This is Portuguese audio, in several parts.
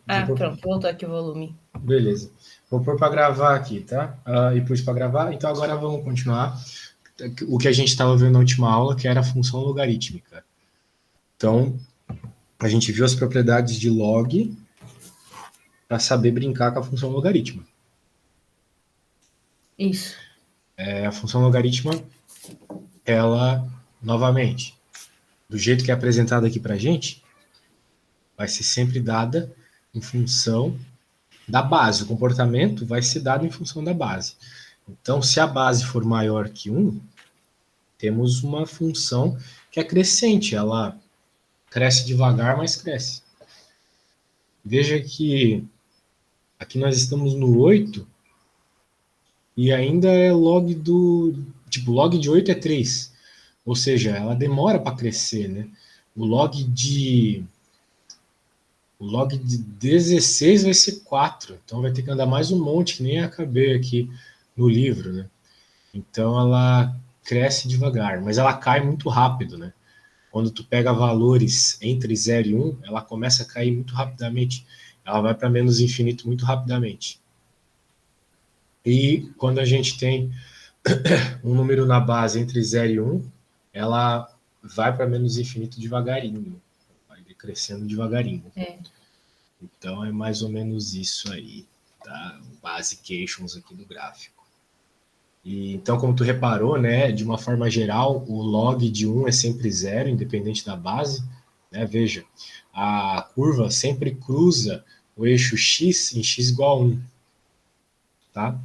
Ah, Pôr... pronto, voltou aqui o volume. Beleza. Vou pôr para gravar aqui, tá? E pus para gravar. Então agora vamos continuar o que a gente estava vendo na última aula, que era a função logarítmica. Então, a gente viu as propriedades de log para saber brincar com a função logarítmica. Isso. A função logarítmica, ela, novamente, do jeito que é apresentada aqui para a gente, vai ser sempre dada em função da base. O comportamento vai ser dado em função da base. Então, se a base for maior que 1, temos uma função que é crescente. Ela cresce devagar, mas cresce. Veja que aqui nós estamos no 8 e ainda é log do... Tipo, log de 8 é 3. Ou seja, ela demora para crescer, né? O log de 16 vai ser 4. Então vai ter que andar mais um monte, que nem acabei aqui no livro, né? Então ela cresce devagar, mas ela cai muito rápido, né? Quando tu pega valores entre 0 e 1, ela começa a cair muito rapidamente. Ela vai para menos infinito muito rapidamente. E quando a gente tem um número na base entre 0 e 1, ela vai para menos infinito devagarinho. Vai crescendo devagarinho. Então é mais ou menos isso aí, tá? Basications aqui do gráfico. E, então, como tu reparou, né, de uma forma geral, o log de 1 é sempre 0, independente da base. Né? Veja, a curva sempre cruza o eixo x em x igual a 1. Tá?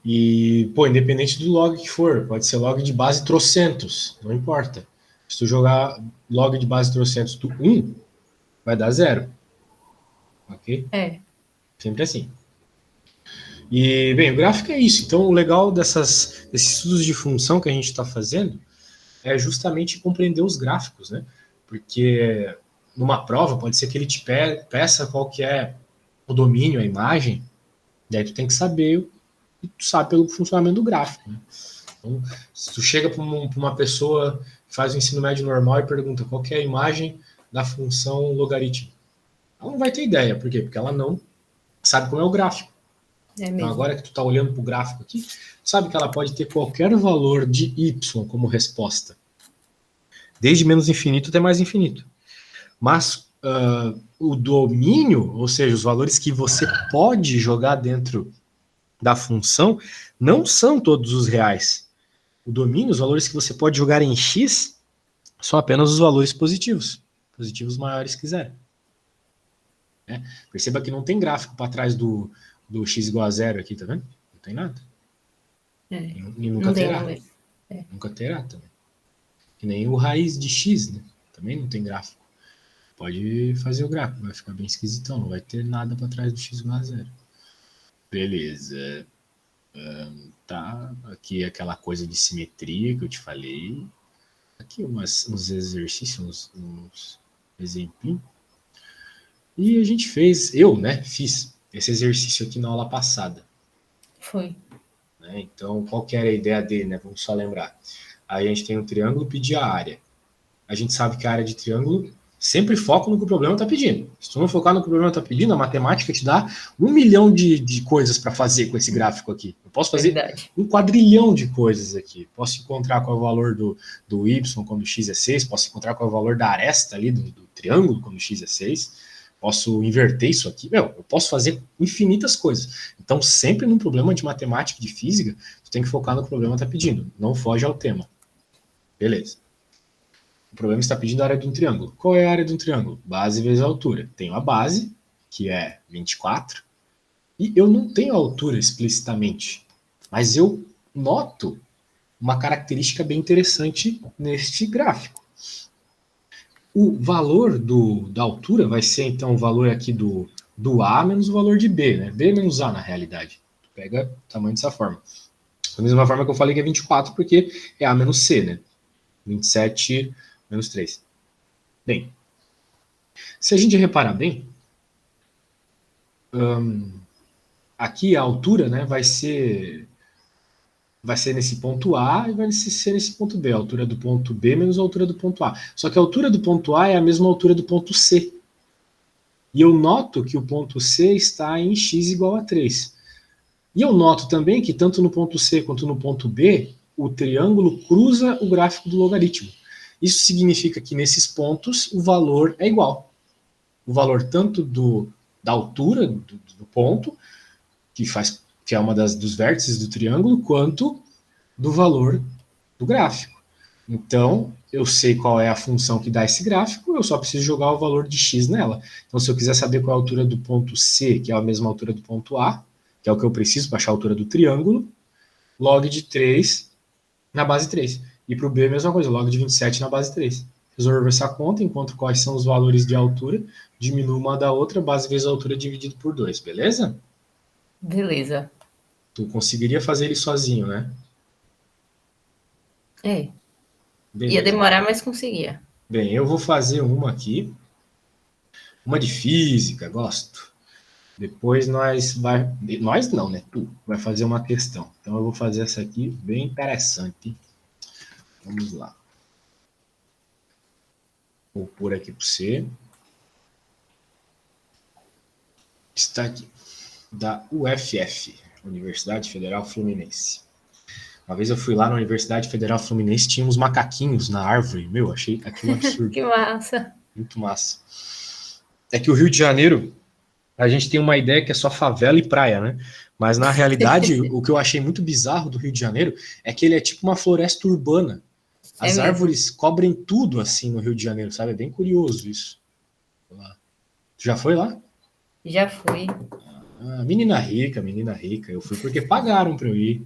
E, pô, independente do log que for, pode ser log de base trocentos, não importa. Se tu jogar log de base trocentos do 1, vai dar 0. Ok? Sempre assim. E, bem, o gráfico é isso. Então, o legal desses estudos de função que a gente está fazendo é justamente compreender os gráficos, né? Porque numa prova pode ser que ele te peça qual que é o domínio, a imagem, daí tu tem que saber, e tu sabe pelo funcionamento do gráfico, né? Então, se tu chega para uma pessoa que faz o ensino médio normal e pergunta qual que é a imagem da função logarítmica, ela não vai ter ideia. Por quê? Porque ela não sabe como é o gráfico. Então, agora que tu está olhando para o gráfico aqui, sabe que ela pode ter qualquer valor de y como resposta. Desde menos infinito até mais infinito. Mas o domínio, ou seja, os valores que você pode jogar dentro da função, não são todos os reais. O domínio, os valores que você pode jogar em x, são apenas os valores positivos. Positivos maiores que zero. Né? Perceba que não tem gráfico para trás do x igual a zero aqui, tá vendo? Não tem nada. E nunca terá. Nunca terá também. Que nem o raiz de x, né? Também não tem gráfico. Pode fazer o gráfico, vai ficar bem esquisitão, não vai ter nada para trás do x igual a zero. Beleza. Tá, aqui aquela coisa de simetria que eu te falei. Aqui uns exercícios, uns exemplinhos. E a gente fez, fiz esse exercício aqui na aula passada. Foi. Né? Então, qual que era a ideia dele, né? Vamos só lembrar. Aí a gente tem um triângulo, pedir a área. A gente sabe que a área de triângulo sempre foca no que o problema está pedindo. Se tu não focar no que o problema está pedindo, a matemática te dá 1 milhão de coisas para fazer com esse gráfico aqui. Eu posso fazer um quadrilhão de coisas aqui. Posso encontrar qual é o valor do y quando x é 6, posso encontrar qual é o valor da aresta ali do triângulo quando x é 6, posso inverter isso aqui. Eu posso fazer infinitas coisas. Então, sempre num problema de matemática e de física, tu tem que focar no que o problema está pedindo. Não foge ao tema. Beleza. O problema está pedindo a área de um triângulo. Qual é a área de um triângulo? Base vezes a altura. Tenho a base, que é 24, e eu não tenho a altura explicitamente, mas eu noto uma característica bem interessante neste gráfico. O valor da altura vai ser, então, o valor aqui do A menos o valor de B, né? B menos A, na realidade. Tu pega o tamanho dessa forma. Da mesma forma que eu falei que é 24, porque é A menos C, né? 27 menos 3. Bem, se a gente reparar bem, aqui a altura, né, vai ser nesse ponto A e vai ser nesse ponto B. A altura do ponto B menos a altura do ponto A. Só que a altura do ponto A é a mesma altura do ponto C. E eu noto que o ponto C está em x igual a 3. E eu noto também que tanto no ponto C quanto no ponto B, o triângulo cruza o gráfico do logaritmo. Isso significa que nesses pontos o valor é igual. O valor tanto da altura do ponto, que é uma dos vértices do triângulo, quanto do valor do gráfico. Então, eu sei qual é a função que dá esse gráfico, eu só preciso jogar o valor de x nela. Então, se eu quiser saber qual é a altura do ponto C, que é a mesma altura do ponto A, que é o que eu preciso para achar a altura do triângulo, log de 3 na base 3. E para o B, a mesma coisa, log de 27 na base 3. Resolvo essa conta, encontro quais são os valores de altura, diminuo uma da outra, base vezes a altura dividido por 2, beleza? Beleza. Tu conseguiria fazer ele sozinho, né? É. Ia Beleza. demorar, mas conseguia. Bem, eu vou fazer uma aqui. Uma de física, gosto. Depois nós não, né? Tu vai fazer uma questão. Então eu vou fazer essa aqui bem interessante. Vamos lá. Vou pôr aqui para você. Está aqui. Da UFF, Universidade Federal Fluminense. Uma vez eu fui lá na Universidade Federal Fluminense, tinha uns macaquinhos na árvore. Meu, achei aquilo absurdo. Que massa. Muito massa. É que o Rio de Janeiro, a gente tem uma ideia que é só favela e praia, né? Mas na realidade, o que eu achei muito bizarro do Rio de Janeiro é que ele é tipo uma floresta urbana. As árvores cobrem tudo assim no Rio de Janeiro, sabe? É bem curioso isso. Tu já foi lá? Já fui. Ah, menina rica, menina rica. Eu fui porque pagaram para eu ir.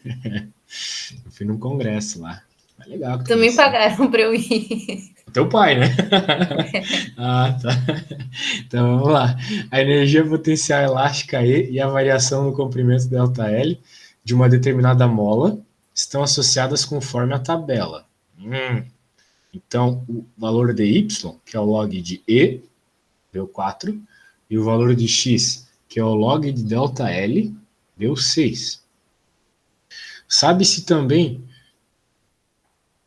Eu fui num congresso lá. É legal. Que Também pagaram para eu ir. Teu pai, né? Ah, tá. Então vamos lá. A energia potencial elástica E e a variação no comprimento ΔL de uma determinada mola estão associadas conforme a tabela. Então, o valor de Y, que é o log de E, deu 4, e o valor de X, que é o log de ΔL, deu 6. Sabe-se também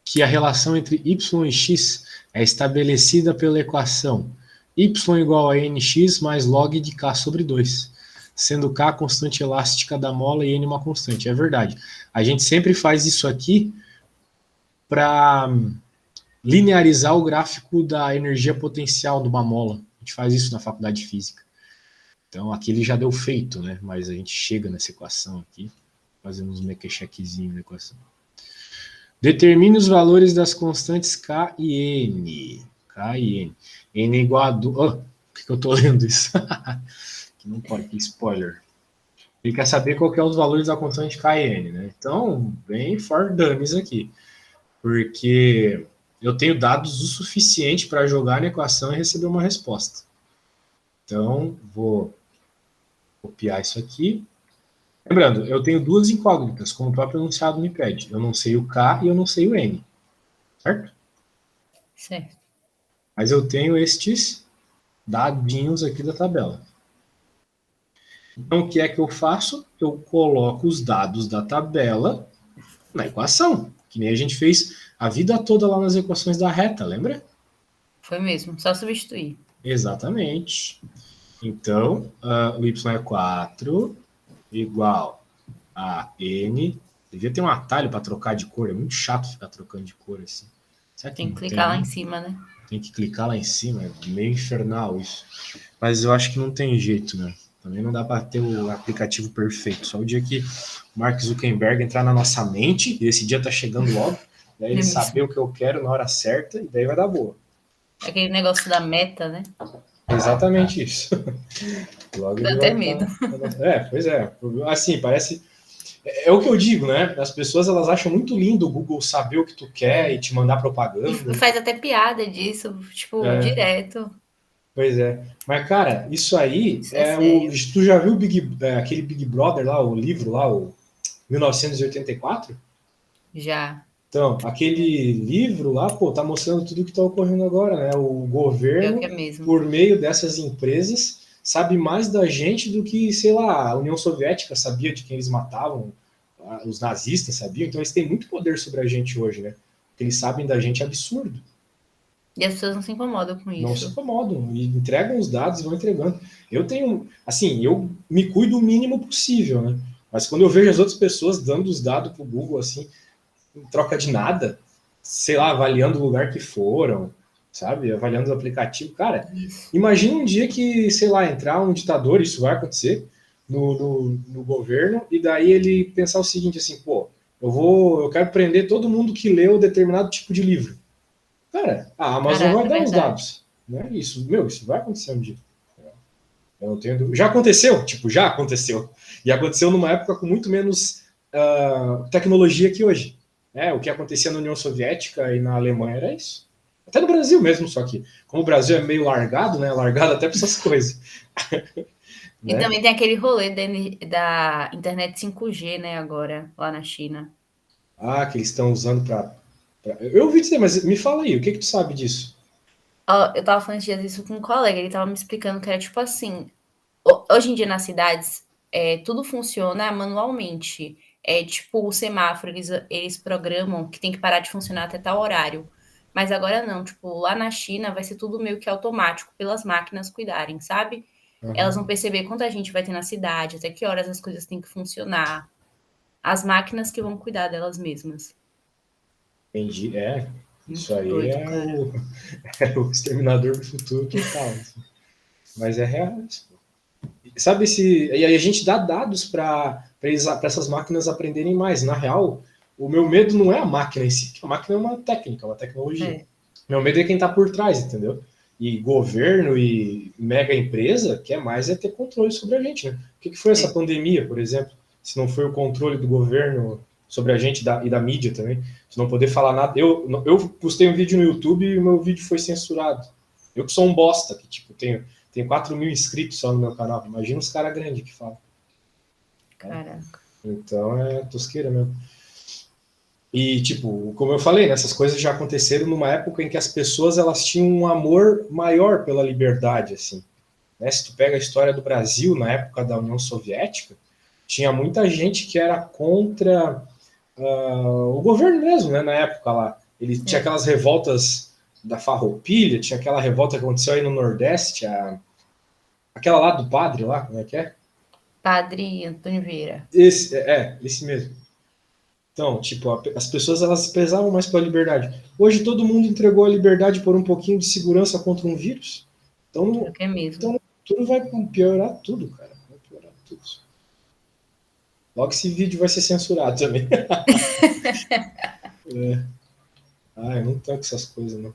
que a relação entre y e x é estabelecida pela equação y igual a nx mais log de k sobre 2, sendo k a constante elástica da mola e n uma constante. É verdade. A gente sempre faz isso aqui para linearizar o gráfico da energia potencial de uma mola. A gente faz isso na faculdade de física. Então aqui ele já deu feito, né? Mas a gente chega nessa equação aqui, fazendo uns mequetrequezinhos na equação. Determine os valores das constantes K e N. K e N. N igual a... por que eu estou lendo isso? Que não pode, que spoiler. Ele quer saber qual que é os valores da constante K e N, né? Então, bem for dummies aqui. Porque eu tenho dados o suficiente para jogar na equação e receber uma resposta. Então, vou copiar isso aqui. Lembrando, eu tenho duas incógnitas, como o próprio enunciado me pede. Eu não sei o K e eu não sei o N. Certo? Certo. Mas eu tenho estes dadinhos aqui da tabela. Então, o que é que eu faço? Eu coloco os dados da tabela na equação, que nem a gente fez a vida toda lá nas equações da reta, lembra? Foi mesmo, só substituir. Exatamente. Então, o y é 4 igual a n. Devia ter um atalho para trocar de cor, é muito chato ficar trocando de cor assim. Tem que clicar lá em cima, né? Tem que clicar lá em cima, é meio infernal isso. Mas eu acho que não tem jeito, né? Também não dá para ter o aplicativo perfeito. Só o dia que o Mark Zuckerberg entrar na nossa mente, e esse dia tá chegando logo, daí ele saber o que eu quero na hora certa, e daí vai dar boa. Aquele negócio da meta, né? Exatamente isso. Logo dá até medo. Pois é. Assim, parece... É o que eu digo, né? As pessoas, elas acham muito lindo o Google saber o que tu quer e te mandar propaganda. E faz até piada disso, tipo, direto. Pois é. Mas, cara, isso aí isso é o... Tu já viu aquele Big Brother lá, o livro lá, o 1984? Já. Então, aquele livro lá, pô, tá mostrando tudo o que tá ocorrendo agora, né? O governo, por meio dessas empresas, sabe mais da gente do que, sei lá, a União Soviética sabia de quem eles matavam, os nazistas sabiam, então eles têm muito poder sobre a gente hoje, né? O que eles sabem da gente é absurdo. E as pessoas não se incomodam com Não se isso. incomodam e entregam os dados e vão entregando. Eu tenho, assim, eu me cuido o mínimo possível, né? Mas quando eu vejo as outras pessoas dando os dados para o Google, assim, em troca de nada, sei lá, avaliando o lugar que foram, sabe? Avaliando o aplicativo. Cara, Isso. imagina um dia que, sei lá, entrar um ditador, isso vai acontecer, no governo, e daí ele pensar o seguinte, assim, pô, eu quero prender todo mundo que leu determinado tipo de livro. Cara, a Amazon vai Caraca, é dar os verdade. dados. Né? Isso vai acontecer um dia. Eu não tenho dúvida. Já aconteceu, tipo, já aconteceu. E aconteceu numa época com muito menos tecnologia que hoje. O que acontecia na União Soviética e na Alemanha era isso. Até no Brasil mesmo, só que como o Brasil é meio largado, né? Largado até para essas coisas. E Né? também tem aquele rolê da internet 5G, né, agora, lá na China. Que eles estão usando para. Eu ouvi dizer, mas me fala aí, o que, que tu sabe disso? Ó, eu tava falando esses dias isso com um colega, ele tava me explicando que era tipo assim, hoje em dia nas cidades, tudo funciona manualmente. É tipo o semáforo, eles programam que tem que parar de funcionar até tal horário. Mas agora não, tipo, lá na China vai ser tudo meio que automático pelas máquinas cuidarem, sabe? Elas vão Uhum. perceber quanta gente vai ter na cidade, até que horas as coisas têm que funcionar. As máquinas que vão cuidar delas mesmas. Entendi. Isso Muito aí doido, cara. é o exterminador do futuro total. Assim. Mas é real. Sabe se. E aí a gente dá dados para essas máquinas aprenderem mais. Na real, o meu medo não é a máquina em si, porque a máquina é uma técnica, uma tecnologia. É, Meu medo é quem está por trás, entendeu? E governo e mega empresa quer mais é ter controle sobre a gente, né? O que foi essa é. pandemia, por exemplo? Se não foi o controle do governo sobre a gente e da mídia também, se não poder falar nada. Eu postei um vídeo no YouTube e o meu vídeo foi censurado. Eu que sou um bosta, que tipo, tenho 4 mil inscritos só no meu canal. Imagina os caras grandes que falam. Né? Caraca. Então é tosqueira mesmo. E, tipo, como eu falei, né, essas coisas já aconteceram numa época em que as pessoas elas tinham um amor maior pela liberdade, assim. Né? Se tu pega a história do Brasil na época da União Soviética, tinha muita gente que era contra o governo mesmo, né, na época lá. Ele tinha É. aquelas revoltas da Farroupilha, tinha aquela revolta que aconteceu aí no Nordeste, aquela lá do padre lá, como é que é? Padre Antônio Vieira. Esse mesmo. Então, tipo, as pessoas elas pesavam mais pela liberdade. Hoje todo mundo entregou a liberdade por um pouquinho de segurança contra um vírus. Pior Então, que é mesmo. então tudo vai piorar tudo, cara. Vai piorar tudo. Logo esse vídeo vai ser censurado também. Eu não tanco essas coisas, não.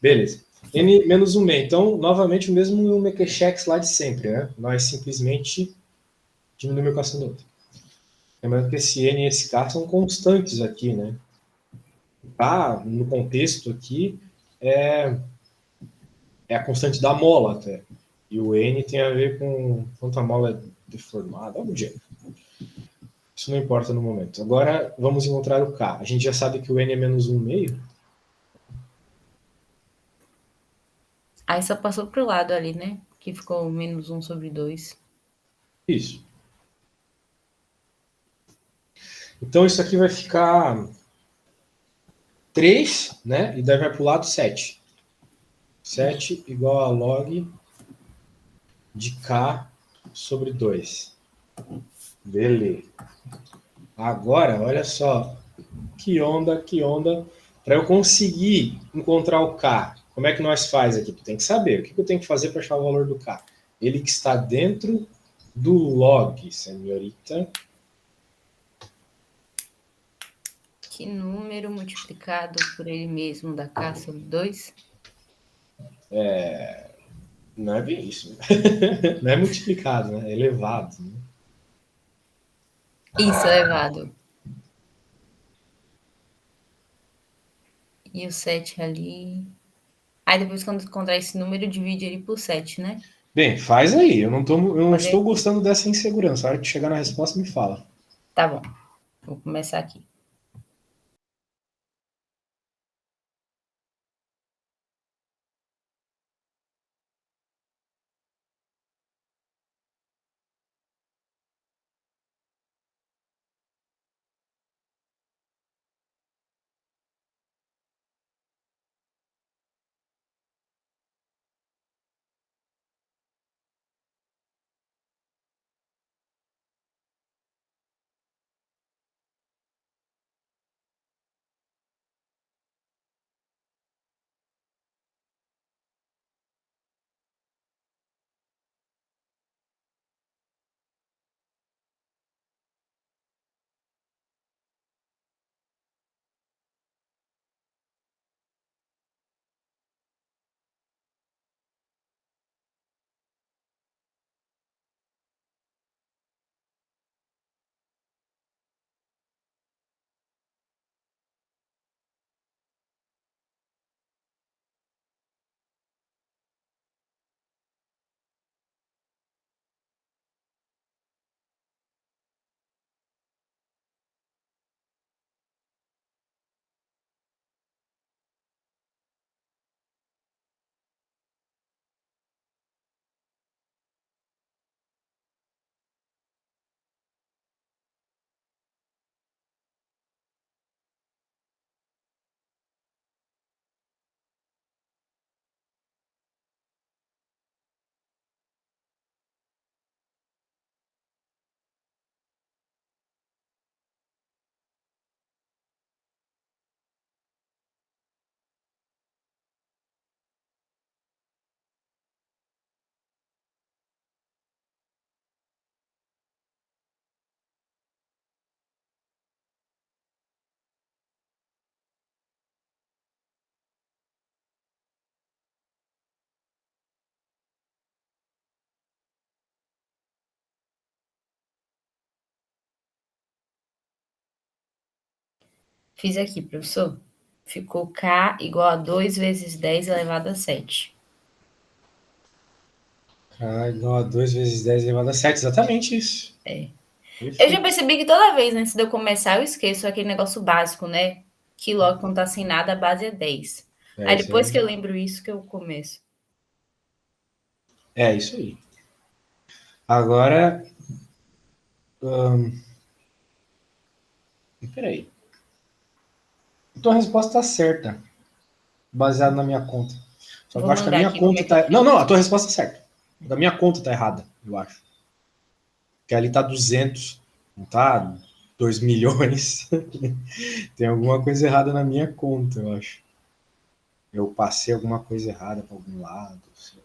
Beleza. N-1 Então, novamente, o mesmo mequechex lá de sempre, né? Nós simplesmente diminuímos a equação do outro. Lembrando que esse N e esse K são constantes aqui, né? No contexto aqui, é, é a constante da mola até. E o N tem a ver com quanto a mola é deformada, algo do gênero. Isso não importa no momento. Agora vamos encontrar o K. A gente já sabe que o N é menos 1,5. Aí só passou pro lado ali, né? Que ficou -1/2. Isso. Então isso aqui vai ficar 3, né? E daí vai para o lado 7. Isso. 7 igual a log de K sobre 2. Beleza. Agora, olha só. Que onda, que onda. Para eu conseguir encontrar o K, como é que nós faz aqui? Tu tem que saber. O que eu tenho que fazer para achar o valor do K? Ele que está dentro do log, senhorita. Que número multiplicado por ele mesmo dá K sobre 2? Não é bem isso. Né? Não é multiplicado, né? É elevado. Né? Isso, elevado. E o 7 ali. Aí depois, quando encontrar esse número, divide ele por 7, né? Bem, faz aí. Eu não Fazer estou aqui. gostando dessa insegurança. A hora que chegar na resposta, me fala. Tá bom. Vou começar aqui. Fiz aqui, professor. Ficou K igual a 2 vezes 10 elevado a 7. K igual a 2 vezes 10 elevado a 7. Exatamente isso. É. Eu já Perfeito. percebi que toda vez, antes de eu começar, eu esqueço aquele negócio básico, né? Que logo quando tá sem nada, a base é 10. É Aí isso depois aí. que eu lembro isso, que eu começo. É isso aí. Agora, peraí. A tua resposta está certa, baseada na minha conta. Só que Vou eu acho que a mandar minha aqui como conta é que eu tá. Não, não, a fiz. tua resposta é certa. A minha conta tá errada, eu acho. Porque ali tá 200, não tá 2 milhões. Tem alguma coisa errada na minha conta, eu acho. Eu passei alguma coisa errada para algum lado. Sei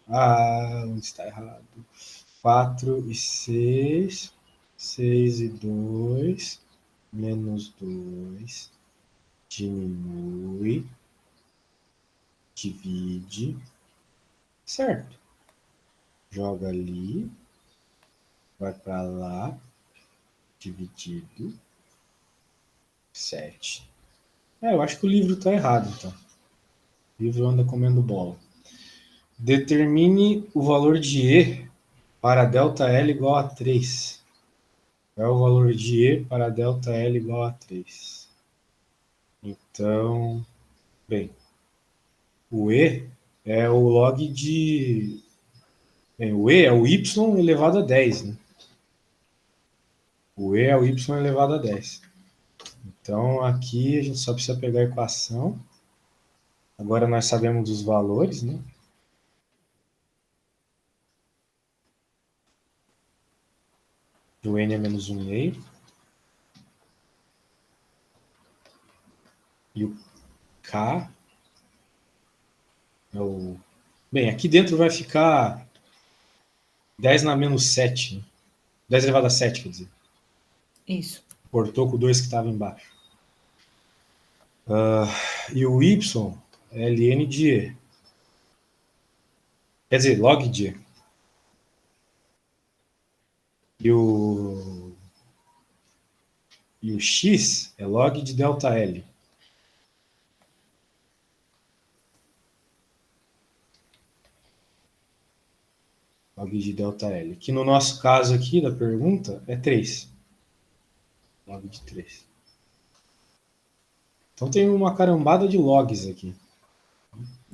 lá. Ah, onde está errado? 4 e 6. 6 e 2. Menos 2. Diminui. Divide. Certo. Joga ali. Vai para lá. Dividido. 7. Eu acho que o livro está errado, então. O livro anda comendo bola. Determine o valor de E para ΔL igual a 3. É o valor de E para ΔL igual a 3. Então, bem, o E é o log de. Bem, o E é o Y elevado a 10, né? O E é o Y elevado a 10. Então, aqui a gente só precisa pegar a equação. Agora nós sabemos os valores, né? O N é menos 1,5. E o K é o. Bem, aqui dentro vai ficar 10 na menos 7. Né? 10 elevado a 7, quer dizer. Isso. Cortou com o 2 que estava embaixo. E o Y é ln de E. Quer dizer, log de E. E o X é log de ΔL. Log de ΔL. Que no nosso caso aqui da pergunta é 3. Log de 3. Então tem uma carambada de logs aqui.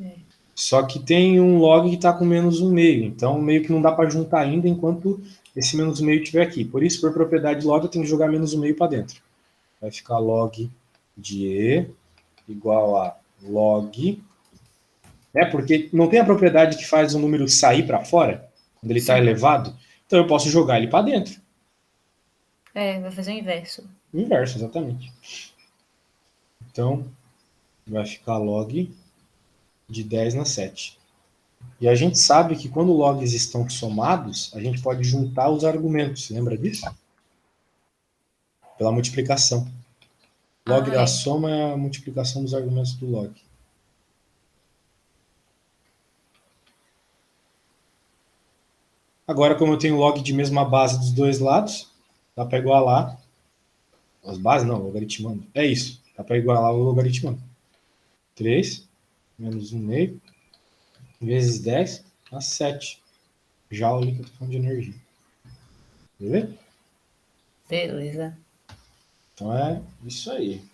É. Só que tem um log que está com menos um meio. Então meio que não dá para juntar ainda enquanto esse menos um meio estiver aqui. Por isso, por propriedade log, eu tenho que jogar menos um meio para dentro. Vai ficar log de E igual a log. Né? Porque não tem a propriedade que faz o número sair para fora, quando ele está Sim. elevado. Então eu posso jogar ele para dentro. É, vai fazer o inverso. O inverso, exatamente. Então vai ficar log de 10 na 7. E a gente sabe que quando logs estão somados, a gente pode juntar os argumentos. Lembra disso? Pela multiplicação. Log Ah, da é. soma é a multiplicação dos argumentos do log. Agora, como eu tenho log de mesma base dos dois lados, dá para igualar. As bases não, logaritmando. É isso. Dá para igualar o logaritmando. 3 menos 1 meio vezes 10 dá 7 joule que eu estou falando de energia. Beleza? Beleza. Então é isso aí.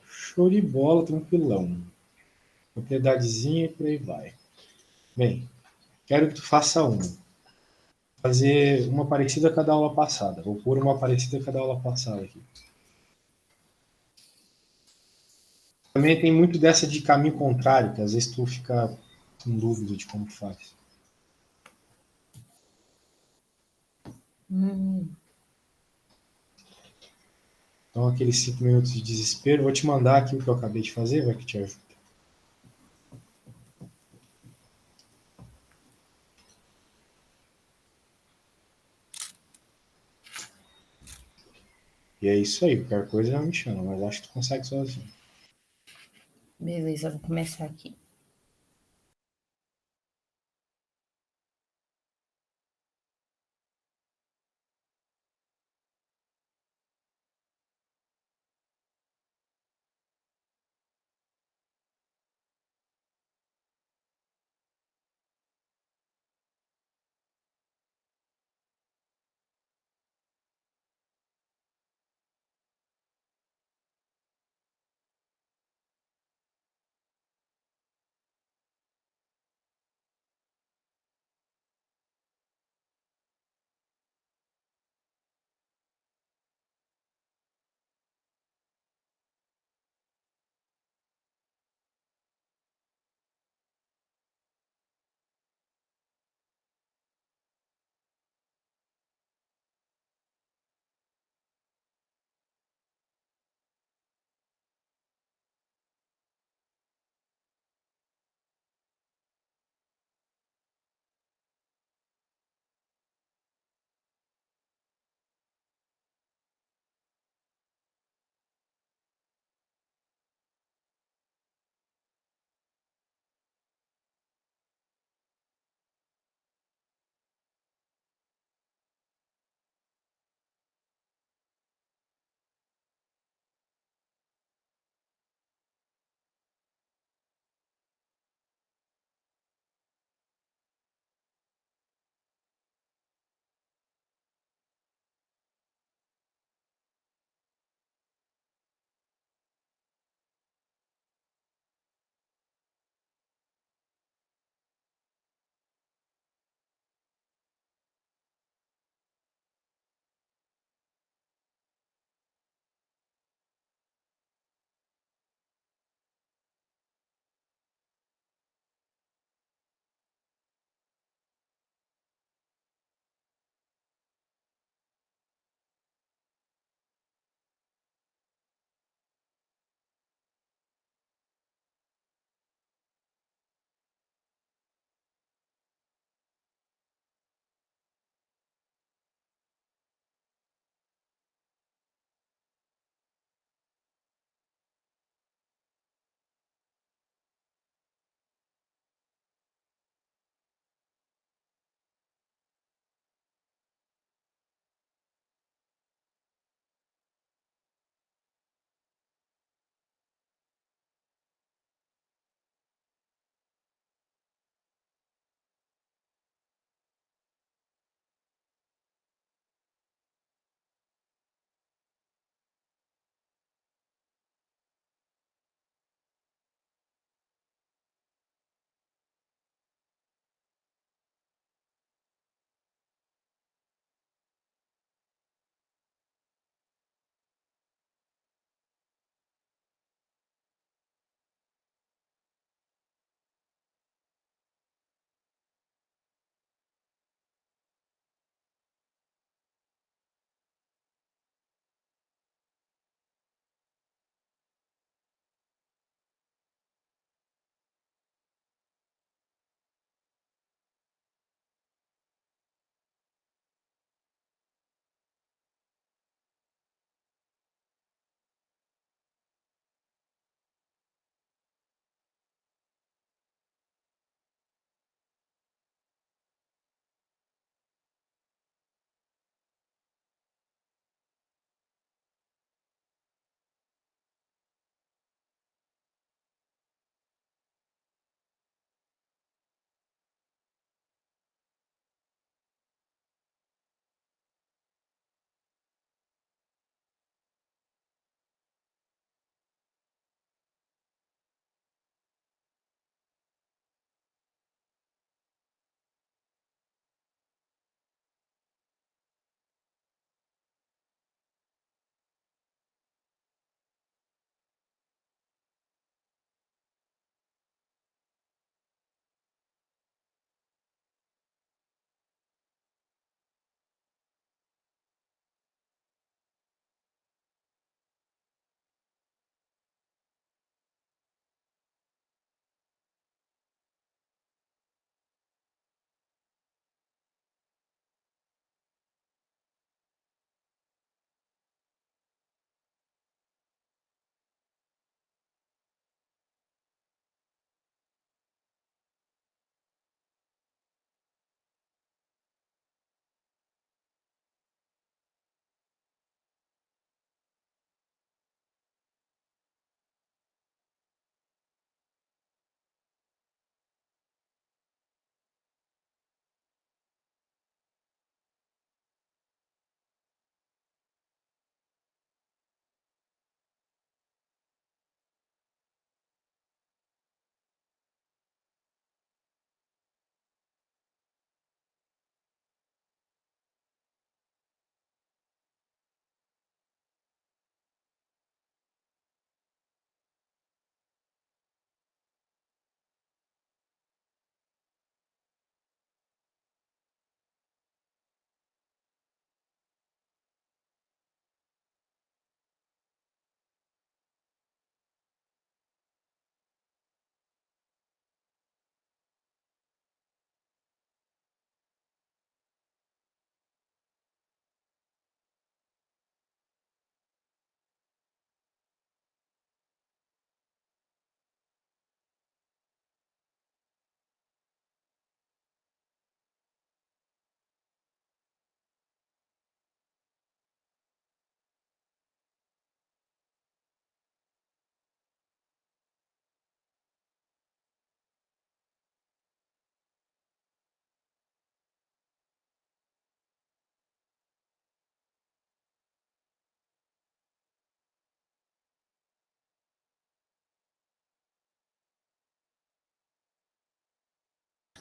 Show de bola, tranquilão. Propriedadezinha e por aí vai. Bem, quero que tu faça uma. Fazer uma parecida a cada aula passada. Vou pôr uma parecida a cada aula passada aqui. Também tem muito dessa de caminho contrário, que às vezes tu fica com dúvida de como faz. Hum. Então, aqueles 5 minutos de desespero, vou te mandar aqui o que eu acabei de fazer, vai que te ajuda. E é isso aí, qualquer coisa me chama, mas acho que tu consegue sozinho. Beleza, vou começar aqui.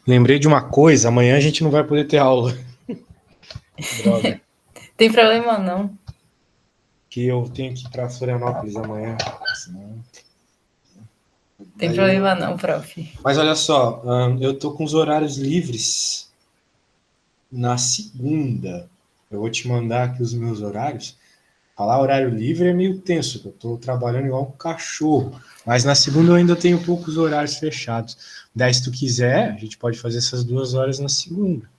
Lembrei de uma coisa, amanhã a gente não vai poder ter aula. Droga. Tem problema não. Que eu tenho que ir para Florianópolis amanhã. Senão... Tem problema não, prof. Mas olha só, eu tô com os horários livres na segunda. Eu vou te mandar aqui os meus horários. Falar horário livre é meio tenso, eu tô trabalhando igual um cachorro. Mas na segunda eu ainda tenho poucos horários fechados. Daí, se tu quiser, a gente pode fazer essas 2 horas na segunda.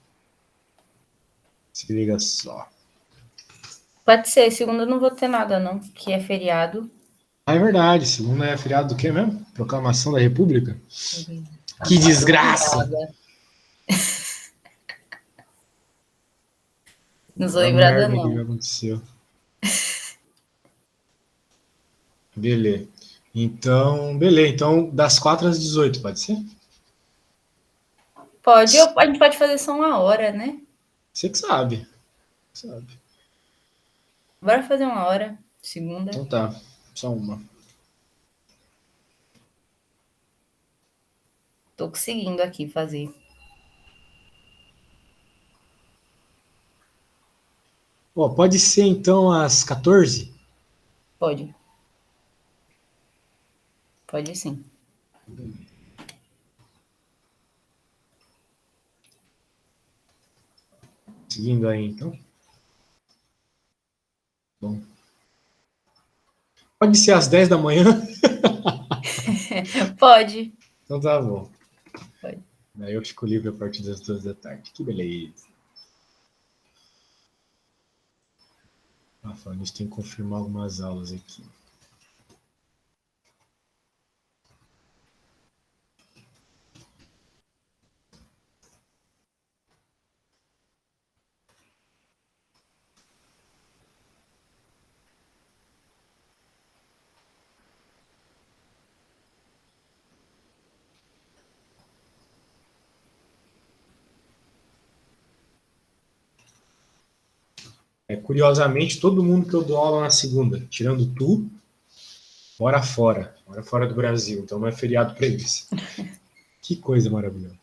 Se liga só. Pode ser, segunda eu não vou ter nada não, que é feriado. Ah, é verdade, segunda é feriado do quê mesmo? Proclamação da República? Que desgraça! Não sou A lembrada merda que já não. aconteceu. Beleza. Então, das 4 às 18, pode ser? Pode, a gente pode fazer só 1 hora, né? Você que sabe. Sabe. Bora fazer 1 hora, segunda. Então tá, só uma. Tô conseguindo aqui fazer. Ó, pode ser então às 14? Pode. Pode sim. Seguindo aí, então. Bom. Pode ser às 10 da manhã? Pode. Então tá bom. Pode. Daí eu fico livre a partir das 2 da tarde. Que beleza. Ah, falando isso, tem que confirmar algumas aulas aqui. Curiosamente, todo mundo que eu dou aula na segunda, tirando tu, mora fora do Brasil, então não é feriado para eles. Que coisa maravilhosa.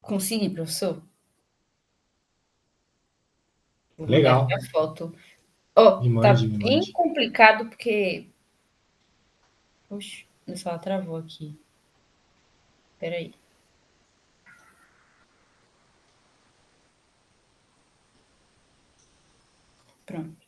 Consegui, professor. Vou mandar Legal. aqui a foto. Ó, tá Me bem mande. complicado porque... Oxe, meu celular travou aqui. Espera aí. Pronto.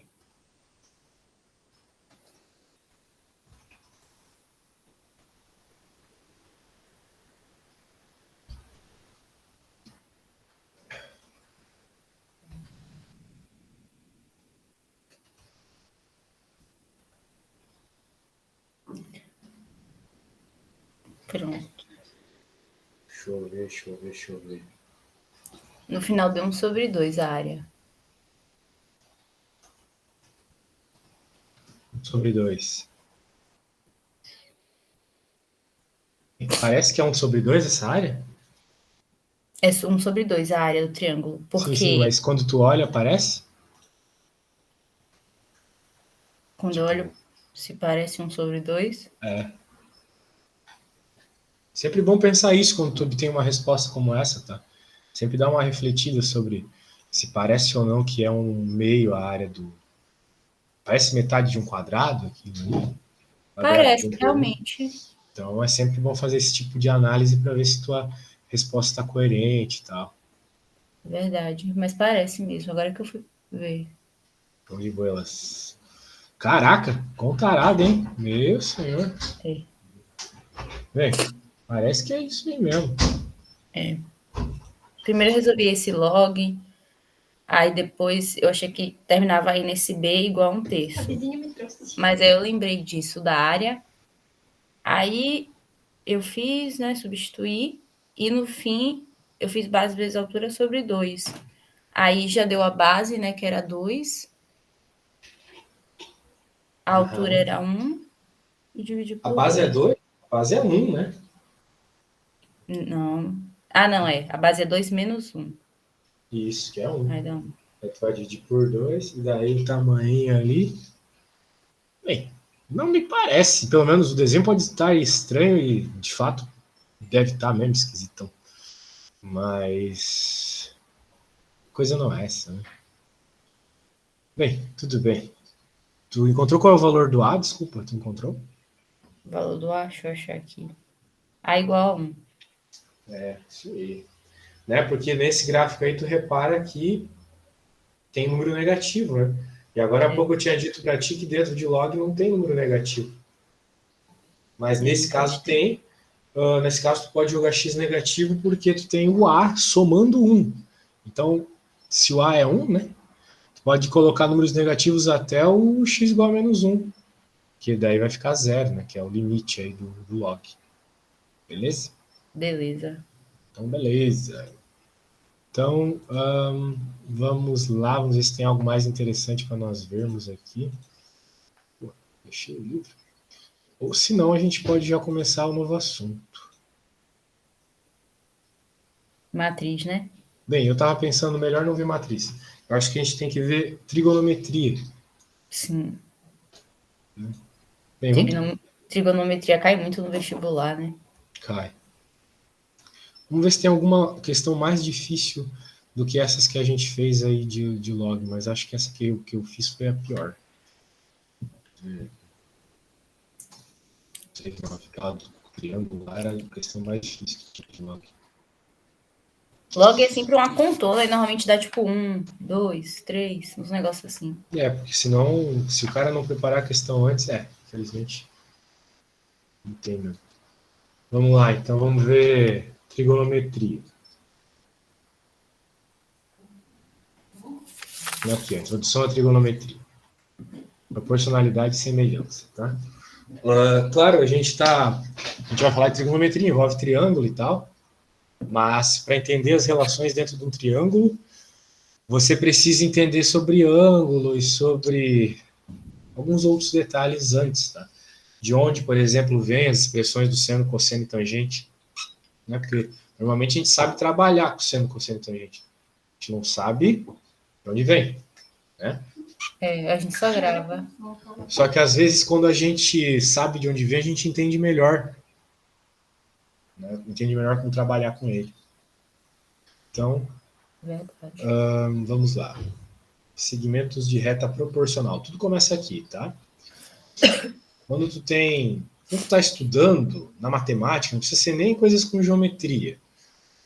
Pronto. Deixa eu ver. No final deu 1/2 a área. Sobre 2. Parece que é 1/2 essa área? É 1/2 a área do triângulo. Sim, Porque mas quando tu olha, parece? quando eu olho, Tipo, se parece 1/2. é. Sempre bom pensar isso quando tu obtém uma resposta como essa, tá? Sempre dá uma refletida sobre se parece ou não que é um meio a área do. Parece metade de um quadrado aqui, né? Quadrado de Parece, 1 por 1. realmente. Então é sempre bom fazer esse tipo de análise para ver se tua resposta está coerente e tal. Verdade. Mas parece mesmo. Agora que eu fui ver. Então, de boas. Caraca, contarado, hein? Meu senhor. É. Bem, parece que é isso aí mesmo. É. Primeiro eu resolvi esse log. Aí depois eu achei que terminava aí nesse B igual a 1/3. Mas aí eu lembrei disso da área. Aí eu fiz, né, substituir. E no fim eu fiz base vezes altura sobre 2. Aí já deu a base, né, que era 2. A altura Uhum. era 1 e dividi A por base é 2. 2, a base é 1, né? Não. Ah, não, é. A base é 2 menos 1. Isso, que é 1. Aí dá 1. Aí tu vai dividir por 2, e daí o tamanho ali. Bem, não me parece. Pelo menos o desenho pode estar estranho e, de fato, deve estar mesmo esquisitão. Mas. Coisa não é essa, né? Bem, tudo bem. Tu encontrou qual é o valor do A? Desculpa, tu encontrou? O valor do A, deixa eu achar aqui. A igual a 1. É, isso aí. Né? Porque nesse gráfico aí tu repara que tem número negativo, né? E agora há É, pouco eu tinha dito para ti que dentro de log não tem número negativo. Mas é nesse caso verdade. tem. Nesse caso tu pode jogar x negativo porque tu tem o A somando 1. Então, se o A é 1, né? Tu pode colocar números negativos até o x igual a menos 1. Que daí vai ficar 0, né? Que é o limite aí do log. Beleza? Beleza. Então, beleza. Então, vamos lá, vamos ver se tem algo mais interessante para nós vermos aqui. Pô, deixei o livro. Ou se não, a gente pode já começar um novo assunto. Matriz, né? Bem, eu estava pensando melhor não ver matriz. Eu acho que a gente tem que ver trigonometria. Sim. Bem, vamos. Trigonometria cai muito no vestibular, né? Cai. Vamos ver se tem alguma questão mais difícil do que essas que a gente fez aí de log, mas acho que essa que eu fiz foi a pior. Sei que aquela do triângulo lá era a questão mais difícil que tinha de log. Log é sempre uma contona e normalmente dá tipo 1, 2, 3, uns negócios assim. É, porque senão, se o cara não preparar a questão antes, infelizmente, não tem mesmo. Vamos lá, então vamos ver trigonometria. Aqui, introdução à trigonometria. Proporcionalidade e semelhança, tá? Claro, a gente vai falar de trigonometria, envolve triângulo e tal, mas para entender as relações dentro de um triângulo, você precisa entender sobre ângulo e sobre alguns outros detalhes antes, tá? De onde, por exemplo, vêm as expressões do seno, cosseno e tangente, né? Porque normalmente a gente sabe trabalhar com seno, cosseno e tangente. A gente não sabe de onde vem, né? É, a gente só grava. Só que às vezes quando a gente sabe de onde vem, a gente entende melhor, né? Entende melhor como trabalhar com ele. Então, vamos lá. Segmentos de reta proporcional. Tudo começa aqui, tá? Quando tu tá estudando na matemática, não precisa ser nem coisas com geometria.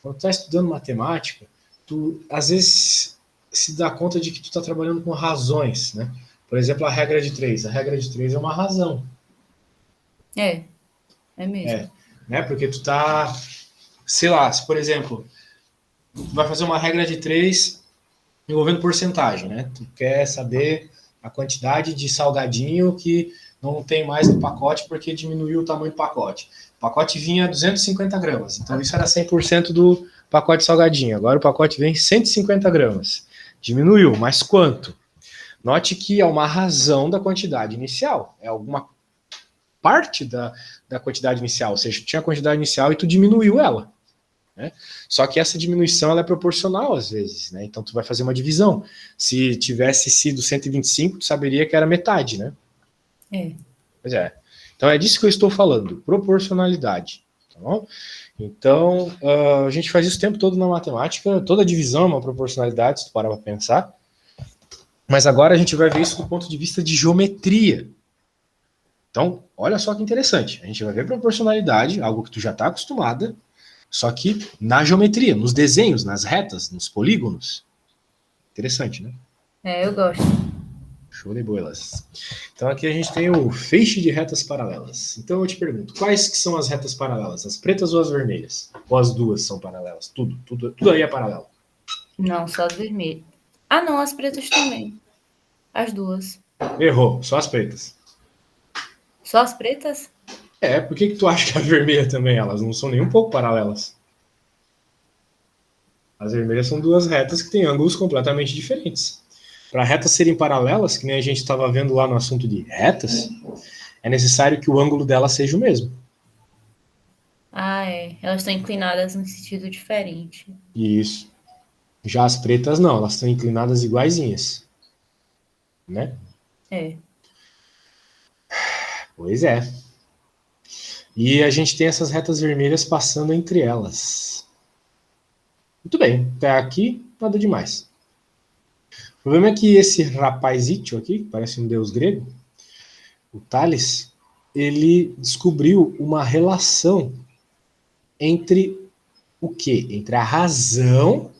Quando tu tá estudando matemática, tu às vezes se dá conta de que tu tá trabalhando com razões, né? Por exemplo, a regra de 3. A regra de 3 é uma razão. É mesmo. Né? Porque tu tá, sei lá, se por exemplo, tu vai fazer uma regra de 3 envolvendo porcentagem, né? Tu quer saber a quantidade de salgadinho que não tem mais no pacote porque diminuiu o tamanho do pacote. O pacote vinha 250 gramas, então isso era 100% do pacote salgadinho. Agora o pacote vem 150 gramas. Diminuiu, mas quanto? Note que é uma razão da quantidade inicial. É alguma parte da quantidade inicial. Ou seja, tu tinha a quantidade inicial e tu diminuiu ela. Né? Só que essa diminuição ela é proporcional às vezes, né? Então tu vai fazer uma divisão. Se tivesse sido 125, tu saberia que era metade, né? Pois é. Então é disso que eu estou falando, proporcionalidade. Tá bom? Então a gente faz isso o tempo todo na matemática, toda divisão é uma proporcionalidade, se tu parar para pensar. Mas agora a gente vai ver isso do ponto de vista de geometria. Então, olha só que interessante. A gente vai ver proporcionalidade, algo que tu já está acostumada, só que na geometria, nos desenhos, nas retas, nos polígonos. Interessante, né? Eu gosto. Show de bolas. Então aqui a gente tem o feixe de retas paralelas. Então eu te pergunto, quais que são as retas paralelas? As pretas ou as vermelhas? Ou as duas são paralelas? Tudo aí é paralelo. Não, só as vermelhas. Ah, não, as pretas também. As duas. Errou, só as pretas. Só as pretas? Por que tu acha que a vermelha também? Elas não são nem um pouco paralelas. As vermelhas são duas retas que têm ângulos completamente diferentes. Para retas serem paralelas, que nem a gente estava vendo lá no assunto de retas, é necessário que o ângulo delas seja o mesmo. Elas estão inclinadas em sentido diferente. Isso. Já as pretas não, elas estão inclinadas iguaizinhas. Né? Pois é. E a gente tem essas retas vermelhas passando entre elas. Muito bem, até aqui nada demais. O problema é que esse rapazito aqui, que parece um deus grego, o Tales, ele descobriu uma relação entre o quê? Entre a razão,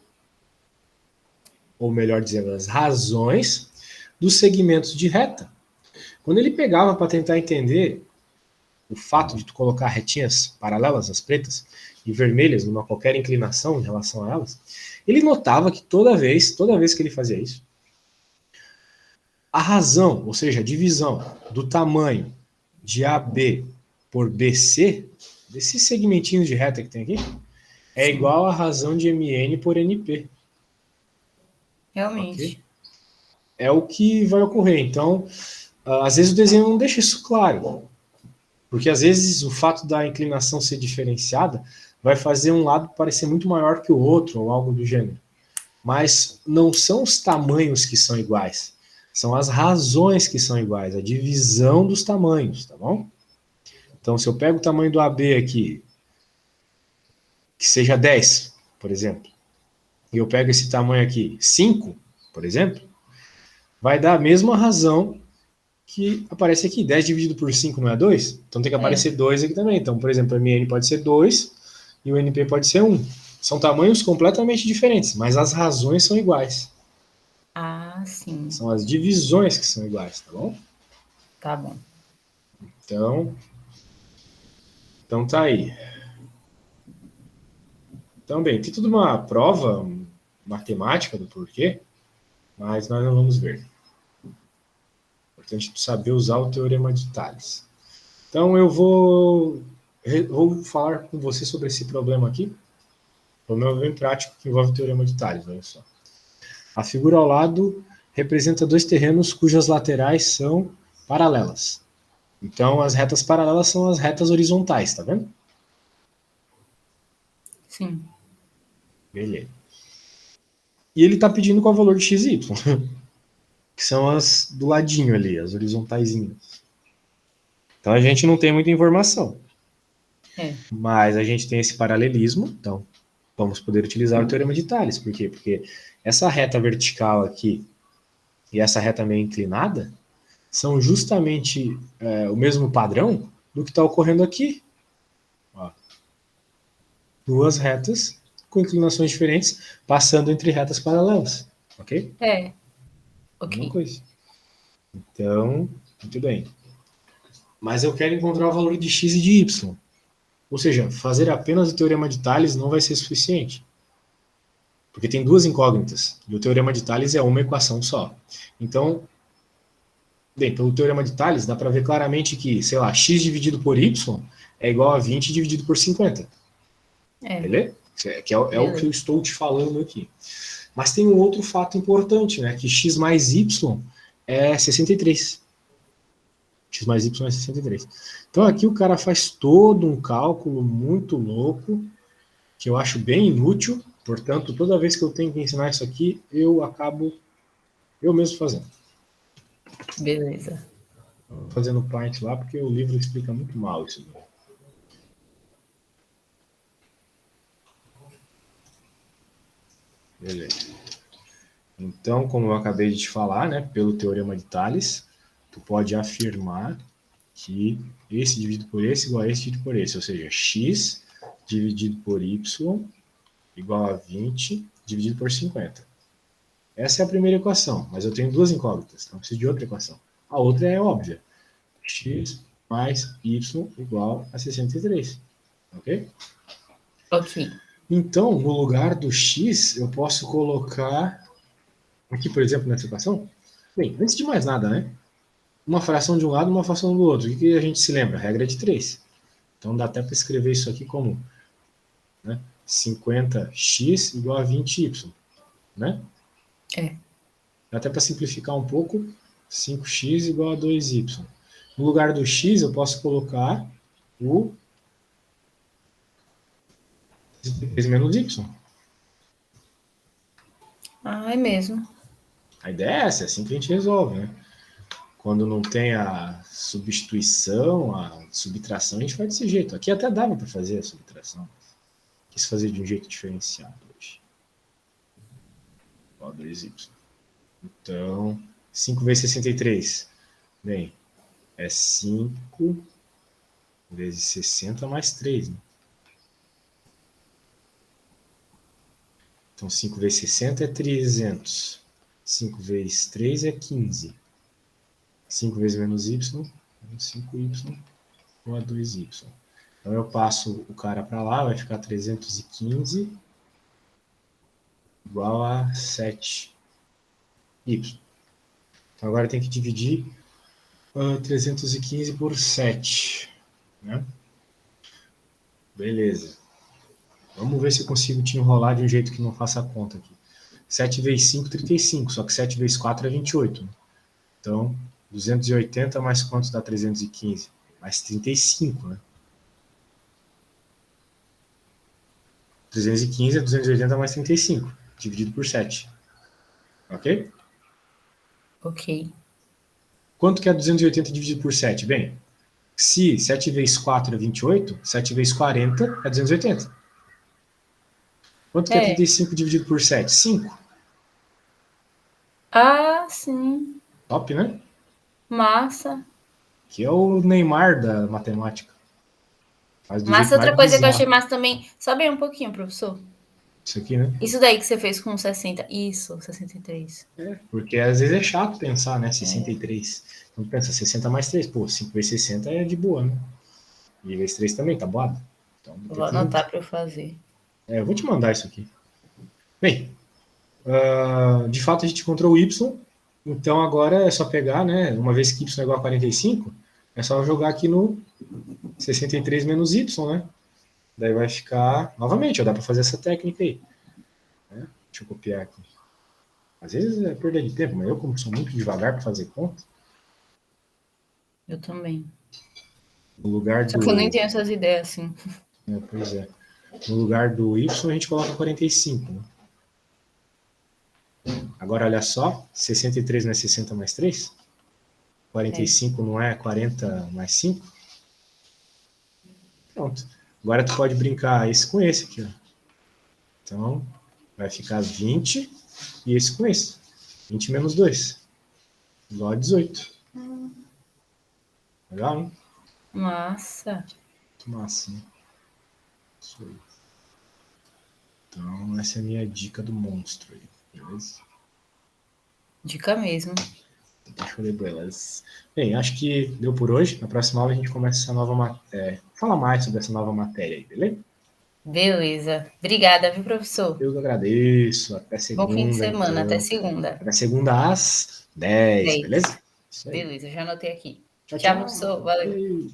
ou melhor dizendo, as razões dos segmentos de reta. Quando ele pegava para tentar entender o fato de tu colocar retinhas paralelas, as pretas, e vermelhas numa qualquer inclinação em relação a elas, ele notava que toda vez que ele fazia isso, a razão, ou seja, a divisão do tamanho de AB por BC, desses segmentinhos de reta que tem aqui, é igual à razão de MN por NP. Realmente. Okay? É o que vai ocorrer. Então, às vezes o desenho não deixa isso claro. Porque às vezes o fato da inclinação ser diferenciada vai fazer um lado parecer muito maior que o outro, ou algo do gênero. Mas não são os tamanhos que são iguais. São as razões que são iguais, a divisão dos tamanhos, tá bom? Então, se eu pego o tamanho do AB aqui, que seja 10, por exemplo, e eu pego esse tamanho aqui, 5, por exemplo, vai dar a mesma razão que aparece aqui. 10 dividido por 5 não é 2? Então tem que aparecer 2 aqui também. Então, por exemplo, o MN pode ser 2 e o NP pode ser 1. São tamanhos completamente diferentes, mas as razões são iguais. Sim. São as divisões que são iguais, tá bom? Tá bom. Então tá aí. Então, bem, tem tudo uma prova matemática do porquê, mas nós não vamos ver. Importante saber usar o teorema de Tales. Então eu vou falar com você sobre esse problema aqui. Problema bem prático que envolve o teorema de Tales, olha só. A figura ao lado representa dois terrenos cujas laterais são paralelas. Então as retas paralelas são as retas horizontais, tá vendo? Sim. Beleza. E ele está pedindo qual é o valor de x e y, que são as do ladinho ali, as horizontaisinhas. Então a gente não tem muita informação. Mas a gente tem esse paralelismo, então vamos poder utilizar o teorema de Tales. Por quê? Porque essa reta vertical aqui e essa reta meio inclinada são justamente o mesmo padrão do que está ocorrendo aqui. Ó. Duas retas com inclinações diferentes passando entre retas paralelas. Ok? Ok. Uma coisa. Então, muito bem. Mas eu quero encontrar o valor de x e de y. Ou seja, fazer apenas o teorema de Tales não vai ser suficiente. Porque tem duas incógnitas. E o teorema de Tales é uma equação só. Então, bem, pelo teorema de Tales, dá para ver claramente que, sei lá, x dividido por y é igual a 20 dividido por 50. Beleza? Que é o que eu estou te falando aqui. Mas tem um outro fato importante, né? Que x mais y é 63. X mais y é 63. Então aqui o cara faz todo um cálculo muito louco, que eu acho bem inútil. Portanto, toda vez que eu tenho que ensinar isso aqui, eu acabo eu mesmo fazendo. Beleza. Fazendo parte lá, porque o livro explica muito mal isso. Beleza. Então, como eu acabei de te falar, né, pelo teorema de Tales, tu pode afirmar que esse dividido por esse igual a esse dividido por esse, ou seja, x dividido por y igual a 20 dividido por 50. Essa é a primeira equação, mas eu tenho duas incógnitas, então eu preciso de outra equação. A outra é óbvia, x mais y igual a 63, ok? Ok. Então, no lugar do x, eu posso colocar, aqui, por exemplo, nessa equação, bem, antes de mais nada, né? Uma fração de um lado, uma fração do outro. O que a gente se lembra? Regra de 3. Então, dá até para escrever isso aqui como, né, 50x igual a 20y, né? Dá até para simplificar um pouco, 5x igual a 2y. No lugar do x, eu posso colocar o 3 menos y. Ah, é mesmo. A ideia é essa, é assim que a gente resolve, né? Quando não tem a substituição, a subtração, a gente faz desse jeito. Aqui até dava para fazer a subtração. Quis fazer de um jeito diferenciado hoje. Igual a 2y. Então, 5 vezes 63. Bem, é 5 vezes 60 mais 3, né? Então, 5 vezes 60 é 300. 5 vezes 3 é 15. 5 vezes menos y, menos 5y, igual a 2y. Então, eu passo o cara para lá, vai ficar 315 igual a 7y. Então, agora tem que dividir 315 por 7. Né? Beleza. Vamos ver se eu consigo te enrolar de um jeito que não faça a conta aqui. 7 vezes 5, 35. Só que 7 vezes 4 é 28. Então, 280 mais quanto dá 315? Mais 35, né? 315 é 280 mais 35, dividido por 7. Ok? Ok. Quanto que é 280 dividido por 7? Bem, se 7 vezes 4 é 28, 7 vezes 40 é 280. Quanto que é 35 dividido por 7? 5. Ah, sim. Top, né? Massa. Que é o Neymar da matemática. Faz do jeito Massa, mais outra coisa que eu achei bizarro. massa também. Sobe aí um pouquinho, professor. Isso aqui, né? Isso daí que você fez com 60. Isso, 63. Porque às vezes é chato pensar, né? 63. Então pensa, 60 mais 3. Pô, 5 vezes 60 é de boa, né? E vezes 3 também, tá boado. Então, Vou anotar para eu fazer. eu vou te mandar isso aqui. Bem, de fato a gente encontrou o y. Então agora é só pegar, né? Uma vez que y é igual a 45, é só jogar aqui no 63 menos y, né? Daí vai ficar, novamente, ó, dá para fazer essa técnica aí. Né? Deixa eu copiar aqui. Às vezes é perda de tempo, mas eu, como sou muito devagar para fazer conta. Eu também. No lugar do. Só que eu nem tenho essas ideias assim. Pois é. No lugar do y, a gente coloca 45. Né? Agora, olha só. 63 não é 60 mais 3? 45 não é 40 mais 5? Pronto. Agora tu pode brincar esse com esse aqui. Ó. Então, vai ficar 20 e esse com esse. 20 menos 2. Igual a 18. Legal, hein? Massa. Muito massa, né? Isso aí. Então, essa é a minha dica do monstro aí, beleza? Dica mesmo. Deixa eu ler beleza. Bem, acho que deu por hoje. Na próxima aula a gente começa essa nova matéria. Fala mais sobre essa nova matéria aí, beleza? Beleza. Obrigada, viu, professor? Eu que agradeço. Até Bom fim de segunda, semana. Até então. segunda. Até segunda às 10, 10. beleza? Isso aí. Beleza, já anotei aqui. Tchau, Tchau, tchau. professor. Valeu. Valeu.